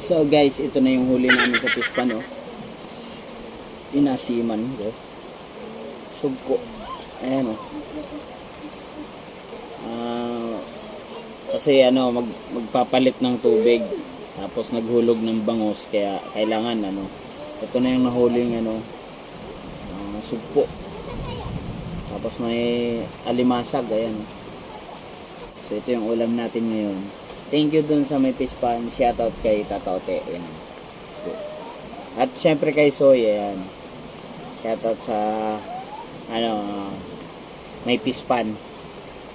So guys, ito na yung huli namin sa pispan, oh. Inasiman, oh. Sugpo. Ayan, oh. Kasi ano, magpapalit ng tubig. Tapos naghulog ng bangos, kaya kailangan ano. Ito na yung nahuling ano, sugpo. Tapos may alimasag, ayan. So ito yung ulam natin ngayon. Thank you dun sa may pispan. Shoutout kay Tatote. Ayan. At syempre kay Soy. Ayan. Shoutout sa ano, may pispan.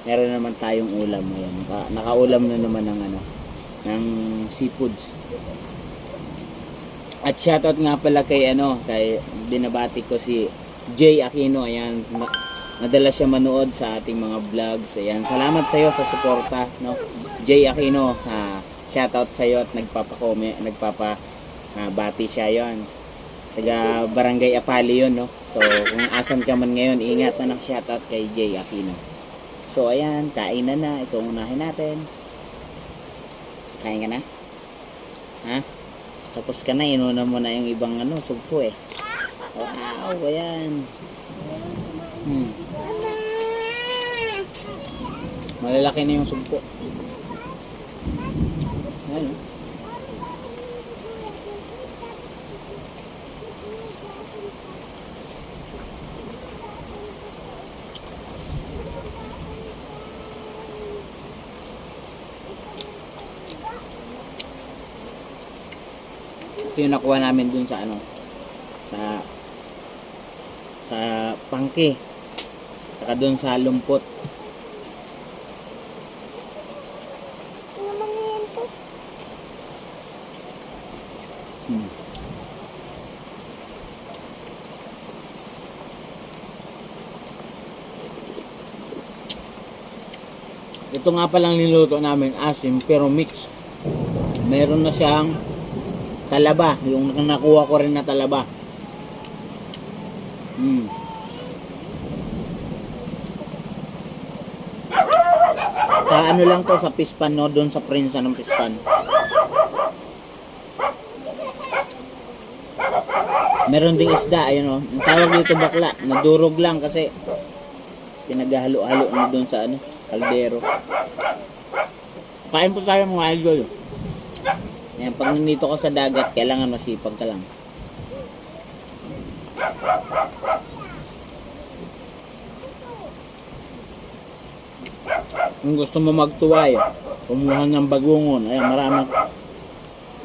Meron naman tayong ulam. Ayan. Nakaulam na naman ng ano, ng seafoods. At shoutout nga pala kay ano, kay binabati ko si Jay Aquino. Ayan. Madalas siya manood sa ating mga vlogs. Ayan. Salamat sa iyo sa suporta, no? Jay Aquino, shoutout sa iyo at nagpapabati siya 'yon. Taga Barangay Apali 'yon, no? So, kung asan ka man ngayon, ingat na ng shoutout kay Jay Aquino. So, ayan, kain na. Ito unahin natin. Kain ka na? Ha? Tapos ka na, inuna mo na yung ibang ano, sugpo eh. Wow, ayan. Malalaki na yung sugpo. Ayan. Ito yung nakuha namin dun sa ano, sa pangke, saka dun sa lumpot. Ito nga palang niluto namin, asim pero mix. Meron na siyang talaba, yung nakuha ko rin na talaba. Sa ano lang to, sa pispan, no? Doon sa prinsa ng pispan. Meron ding isda, ayun, no? Ang tawag dito bakla, nadurog lang kasi pinaghalo-halo na doon sa ano, kaldero. Kain po tayo mga idol. Yan, pag nandito ka sa dagat, kailangan masipag ka lang. Kung gusto mo magtuway, kumuha ng bagungon. Ayan,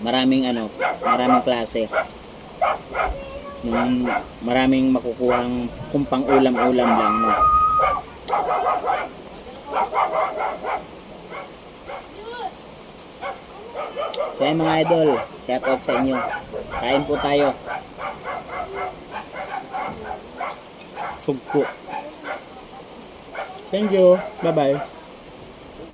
maraming klase. Maraming makukuhang kung pang ulam-ulam lang, no? So ayun mga idol, shoutout sa inyo. Kain po tayo. Sugpo. Thank you. Bye-bye.